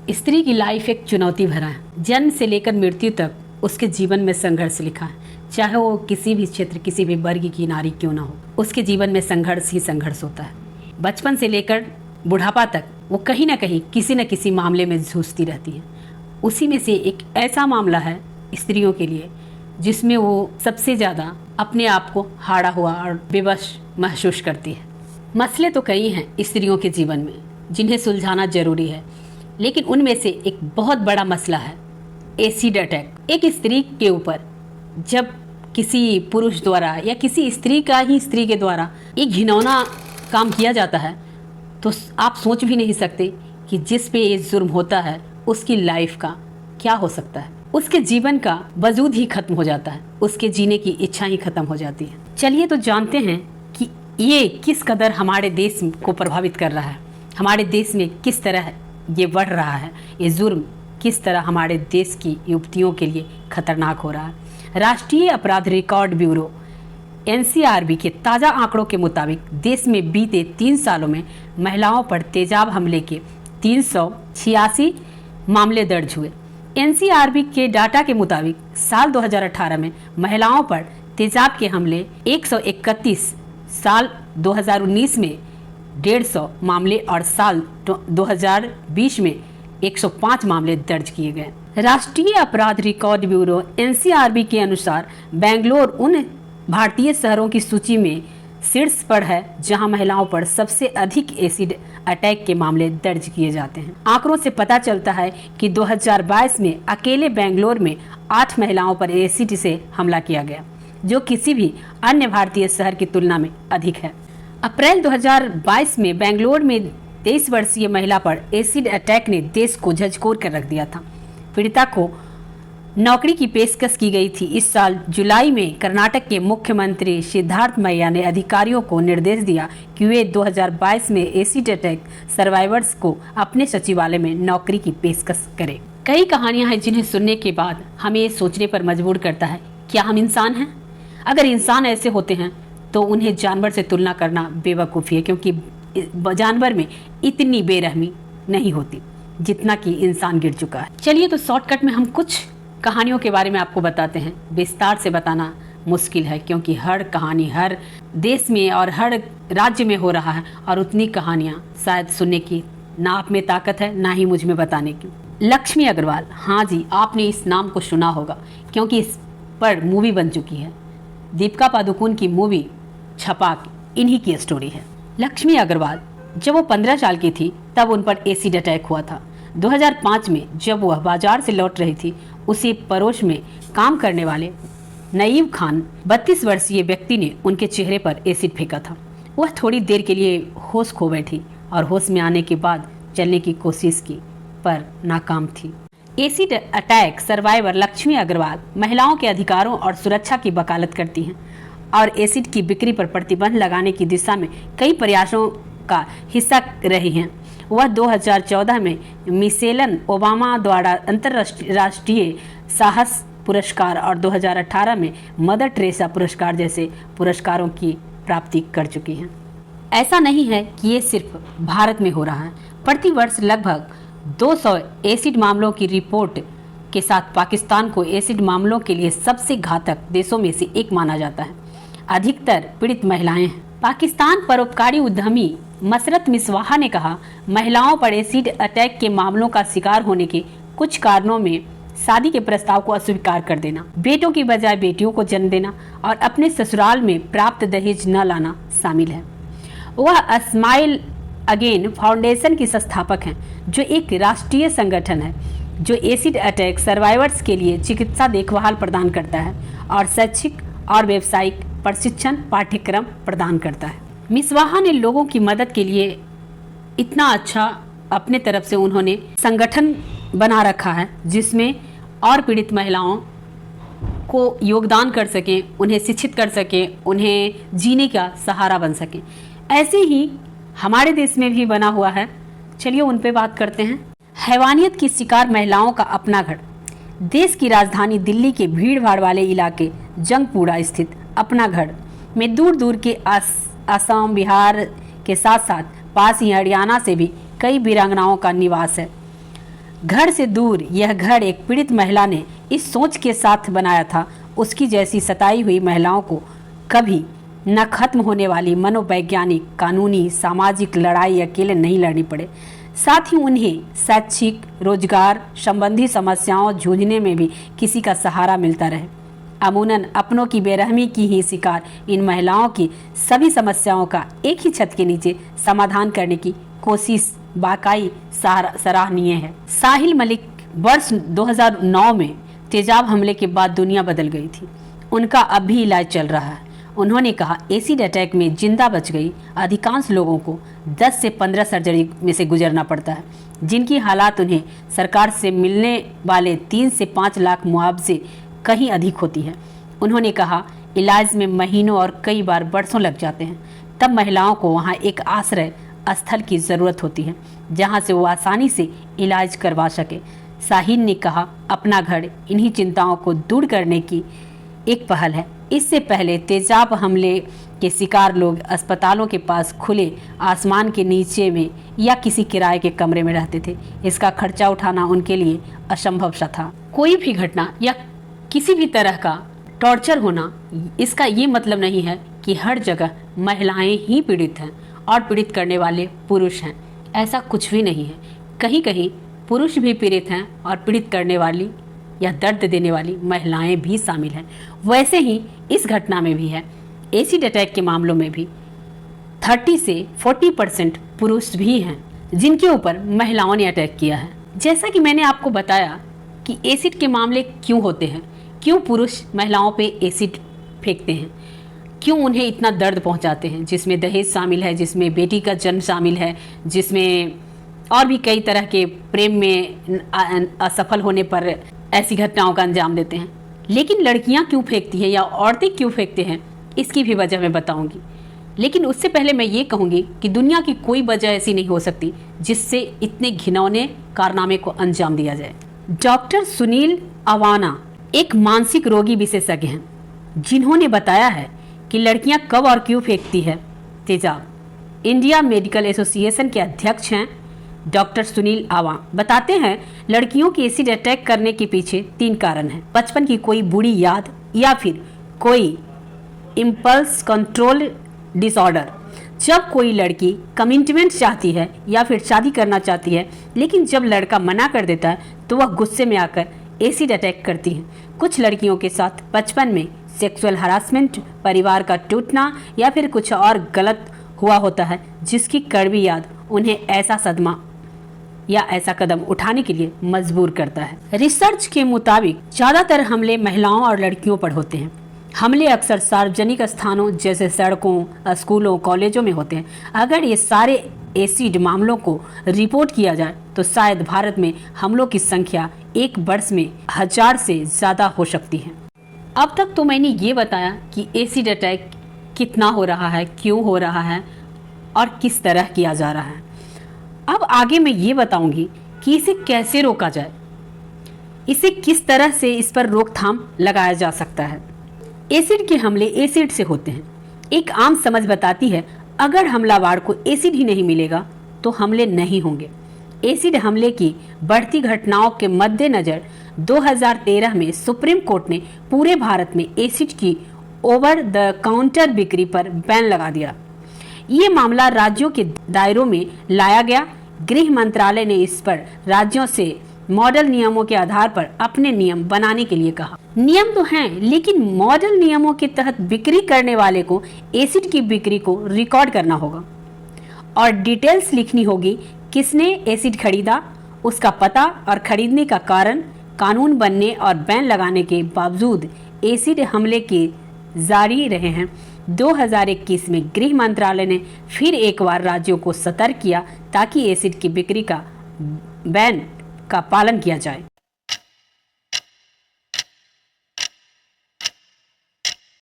स्त्री की लाइफ एक चुनौती भरा है। जन्म से लेकर मृत्यु तक उसके जीवन में संघर्ष लिखा है। चाहे वो किसी भी क्षेत्र, किसी भी वर्ग की नारी क्यों ना हो, उसके जीवन में संघर्ष ही संघर्ष होता है। बचपन से लेकर बुढ़ापा तक वो कहीं ना कहीं किसी न किसी मामले में जूझती रहती है। उसी में से एक ऐसा मामला है स्त्रियों के लिए जिसमें वो सबसे ज़्यादा अपने आप को हारा हुआ और बेबस महसूस करती है। मसले तो कई हैं स्त्रियों के जीवन में जिन्हें सुलझाना जरूरी है, लेकिन उनमें से एक बहुत बड़ा मसला है एसिड अटैक। एक स्त्री के ऊपर जब किसी पुरुष द्वारा या किसी स्त्री का ही स्त्री के द्वारा एक घिनौना काम किया जाता है तो आप सोच भी नहीं सकते कि जिस पे ये जुर्म होता है उसकी लाइफ का क्या हो सकता है। उसके जीवन का वजूद ही खत्म हो जाता है, उसके जीने की इच्छा ही खत्म हो जाती है। चलिए तो जानते हैं कि ये किस कदर हमारे देश को प्रभावित कर रहा है, हमारे देश में किस तरह ये बढ़ रहा है, ये जुर्म किस तरह हमारे देश की युवतियों के लिए खतरनाक हो रहा है। राष्ट्रीय अपराध रिकॉर्ड ब्यूरो NCRB के ताज़ा आंकड़ों के मुताबिक देश में बीते 3 सालों में महिलाओं पर तेजाब हमले के 386 मामले दर्ज हुए। NCRB के डाटा के मुताबिक साल 2018 में महिलाओं पर तेजाब के हमले 131, साल 2019 में 150 मामले और साल 2020 में 105 मामले दर्ज किए गए। राष्ट्रीय अपराध रिकॉर्ड ब्यूरो NCRB के अनुसार बेंगलोर उन भारतीय शहरों की सूची में शीर्ष पर है जहां महिलाओं पर सबसे अधिक एसिड अटैक के मामले दर्ज किए जाते हैं। आंकड़ों से पता चलता है कि 2022 में अकेले बेंगलोर में 8 महिलाओं पर एसिड से हमला किया गया, जो किसी भी अन्य भारतीय शहर की तुलना में अधिक है। अप्रैल 2022 में बेंगलोर में 23 वर्षीय महिला पर एसिड अटैक ने देश को झकझोर कर रख दिया था। पीड़िता को नौकरी की पेशकश की गई थी। इस साल जुलाई में कर्नाटक के मुख्यमंत्री सिद्धारमैया ने अधिकारियों को निर्देश दिया कि वे 2022 में एसिड अटैक सर्वाइवर्स को अपने सचिवालय में नौकरी की पेशकश करें। कई कहानियां हैं जिन्हें सुनने के बाद हमें ये सोचने पर मजबूर करता है, क्या हम इंसान हैं? अगर इंसान ऐसे होते हैं तो उन्हें जानवर से तुलना करना बेवकूफ़ी है, क्योंकि जानवर में इतनी बेरहमी नहीं होती जितना कि इंसान गिर चुका है। चलिए तो शॉर्टकट में हम कुछ कहानियों के बारे में आपको बताते हैं। विस्तार से बताना मुश्किल है क्योंकि हर कहानी हर देश में और हर राज्य में हो रहा है और उतनी कहानियां शायद सुनने की ना आप में ताकत है ना ही मुझ में बताने की। लक्ष्मी अग्रवाल, हाँ जी, आपने इस नाम को सुना होगा क्योंकि इस पर मूवी बन चुकी है। दीपिका पादुकोण की मूवी छपाक इन्हीं की स्टोरी है। लक्ष्मी अग्रवाल जब वो 15 साल की थी तब उन पर एसिड अटैक हुआ था। 2005 में जब वह बाजार से लौट रही थी, उसी पड़ोस में काम करने वाले नईम खान 32 वर्षीय व्यक्ति ने उनके चेहरे पर एसिड फेंका था। वह थोड़ी देर के लिए होश खो बैठी और होश में आने के बाद चलने की कोशिश की पर नाकाम थी। Acid attack survivor Lakshmi Agarwal महिलाओं के अधिकारों और सुरक्षा की वकालत करती हैं और एसिड की बिक्री पर प्रतिबंध लगाने की दिशा में कई प्रयासों का हिस्सा रही हैं। वह 2014 में मिशेल ओबामा द्वारा अंतर्राष्ट्रीय साहस पुरस्कार और 2018 में मदर टेरेसा पुरस्कार जैसे पुरस्कारों की प्राप्ति कर चुकी हैं। ऐसा नहीं है कि ये सिर्फ भारत में हो रहा है। प्रति वर्ष लगभग 200 एसिड मामलों की रिपोर्ट के साथ पाकिस्तान को एसिड मामलों के लिए सबसे घातक देशों में से एक माना जाता है। अधिकतर पीड़ित महिलाएं हैं। पाकिस्तान परोपकारी उद्यमी मसरत मिसवाहा ने कहा, महिलाओं पर एसिड अटैक के मामलों का शिकार होने के कुछ कारणों में शादी के प्रस्ताव को अस्वीकार कर देना, बेटों की बजाय बेटियों को जन्म देना और अपने ससुराल में प्राप्त दहेज न लाना शामिल है। वह स्माइल अगेन फाउंडेशन की संस्थापक हैं, जो एक राष्ट्रीय संगठन है जो एसिड अटैक सर्वाइवर्स के लिए चिकित्सा देखभाल प्रदान करता है और शैक्षिक और व्यावसायिक प्रशिक्षण पाठ्यक्रम प्रदान करता है। मिसवाहा ने लोगों की मदद के लिए इतना अच्छा अपने तरफ से उन्होंने संगठन बना रखा है जिसमें और पीड़ित महिलाओं को योगदान कर सकें, उन्हें शिक्षित कर सकें, उन्हें जीने का सहारा बन सकें। ऐसे ही हमारे देश में भी बना हुआ है। चलिए उन पे बात करते हैं। हैवानियत की शिकार महिलाओं का अपना घर। देश की राजधानी दिल्ली के भीड़ भाड़ वाले इलाके जंगपुरा स्थित अपना घर में दूर दूर के असम, बिहार के साथ साथ पास ही हरियाणा से भी कई वीरांगनाओं का निवास है। घर से दूर यह घर एक पीड़ित महिला ने इस सोच के साथ बनाया था, उसकी जैसी सताई हुई महिलाओं को कभी न खत्म होने वाली मनोवैज्ञानिक, कानूनी, सामाजिक लड़ाई अकेले नहीं लड़नी पड़े। साथ ही उन्हें शैक्षिक, रोजगार संबंधी समस्याओं जूझने में भी किसी का सहारा मिलता रहे। अमूनन अपनों की बेरहमी की ही शिकार इन महिलाओं की सभी समस्याओं का एक ही छत के नीचे समाधान करने की कोशिश वाकई सराहनीय है। साहिल मलिक वर्ष 2009 में तेजाब हमले के बाद दुनिया बदल गई थी। उनका अब भी इलाज चल रहा है। उन्होंने कहा, एसिड अटैक में जिंदा बच गई अधिकांश लोगों को 10 से 15 सर्जरी में से गुजरना पड़ता है, जिनकी हालात उन्हें सरकार से मिलने वाले 3 से 5 लाख मुआवजे कहीं अधिक होती है। उन्होंने कहा, इलाज में महीनों और कई बार बरसों लग जाते हैं। तब महिलाओं को वहाँ एक आश्रय स्थल की ज़रूरत होती है जहाँ से वो आसानी से इलाज करवा सके। साहिल ने कहा, अपना घर इन्हीं चिंताओं को दूर करने की एक पहल है। इससे पहले तेजाब हमले के शिकार लोग अस्पतालों के पास खुले आसमान के नीचे में या किसी किराए के कमरे में रहते थे। इसका खर्चा उठाना उनके लिए असंभव सा था। कोई भी घटना या किसी भी तरह का टॉर्चर होना, इसका ये मतलब नहीं है कि हर जगह महिलाएं ही पीड़ित हैं और पीड़ित करने वाले पुरुष हैं। ऐसा कुछ भी नहीं है। कहीं कहीं पुरुष भी पीड़ित हैं और पीड़ित करने वाली या दर्द देने वाली महिलाएं भी शामिल हैं। वैसे ही इस घटना में भी है। एसिड अटैक के मामलों में भी 30 से 40% पुरुष भी हैं जिनके ऊपर महिलाओं ने अटैक किया है। जैसा कि मैंने आपको बताया कि एसिड के मामले क्यों होते हैं, क्यों पुरुष महिलाओं पे एसिड फेंकते हैं, क्यों उन्हें इतना दर्द पहुंचाते हैं, जिसमें दहेज शामिल है, जिसमें बेटी का जन्म शामिल है, जिसमें और भी कई तरह के प्रेम में असफल होने पर ऐसी घटनाओं का अंजाम देते हैं। लेकिन लड़कियां क्यों फेंकती हैं या औरतें क्यों फेंकते हैं, इसकी भी वजह मैं बताऊंगी। लेकिन उससे पहले मैं ये कहूंगी कि दुनिया की कोई वजह ऐसी नहीं हो सकती जिससे इतने घिनौने कारनामे को अंजाम दिया जाए। डॉक्टर सुनील अवाना एक मानसिक रोगी विशेषज्ञ हैं, जिन्होंने बताया है कि लड़कियां कब और क्यों फेंकती है तेजाब। इंडिया मेडिकल एसोसिएशन के अध्यक्ष हैं डॉक्टर सुनील आवा बताते हैं, लड़कियों की एसिड अटैक करने के पीछे 3 कारण हैं। बचपन की कोई बुरी याद या फिर कोई इम्पल्स कंट्रोल डिसऑर्डर। जब कोई लड़की कमिटमेंट चाहती है या फिर शादी करना चाहती है, लेकिन जब लड़का मना कर देता है तो वह गुस्से में आकर एसिड अटैक करती है। कुछ लड़कियों के साथ बचपन में सेक्सुअल हरासमेंट, परिवार का टूटना या फिर कुछ और गलत हुआ होता है, जिसकी कड़वी याद उन्हें ऐसा सदमा या ऐसा कदम उठाने के लिए मजबूर करता है। रिसर्च के मुताबिक ज्यादातर हमले महिलाओं और लड़कियों पर होते हैं। हमले अक्सर सार्वजनिक स्थानों जैसे सड़कों, स्कूलों, कॉलेजों में होते हैं। अगर ये सारे एसिड मामलों को रिपोर्ट किया जाए तो शायद भारत में हमलों की संख्या एक वर्ष में 1000 से ज्यादा हो सकती है। अब तक तो मैंने ये बताया कि एसिड अटैक कितना हो रहा है, क्यों हो रहा है और किस तरह किया जा रहा है। अब आगे मैं ये बताऊंगी कि इसे कैसे रोका जाए, इसे किस तरह से इस पर रोकथाम लगाया जा सकता है। एसिड के हमले एसिड से होते हैं। एक आम समझ बताती है, अगर हमलावर को एसिड ही नहीं मिलेगा तो हमले नहीं होंगे। एसिड हमले की बढ़ती घटनाओं के मद्देनजर 2013 में सुप्रीम कोर्ट ने पूरे भारत में एसिड की ओवर द काउंटर बिक्री पर बैन लगा दिया। ये मामला राज्यों के दायरों में लाया गया। गृह मंत्रालय ने इस पर राज्यों से मॉडल नियमों के आधार पर अपने नियम बनाने के लिए कहा। नियम तो हैं, लेकिन मॉडल नियमों के तहत बिक्री करने वाले को एसिड की बिक्री को रिकॉर्ड करना होगा और डिटेल्स लिखनी होगी, किसने एसिड खरीदा, उसका पता और खरीदने का कारण। कानून बनने और बैन लगाने के बावजूद एसिड हमले के जारी रहे हैं। 2021 में गृह मंत्रालय ने फिर एक बार राज्यों को सतर्क किया ताकि एसिड की बिक्री का बैन का पालन किया जाए।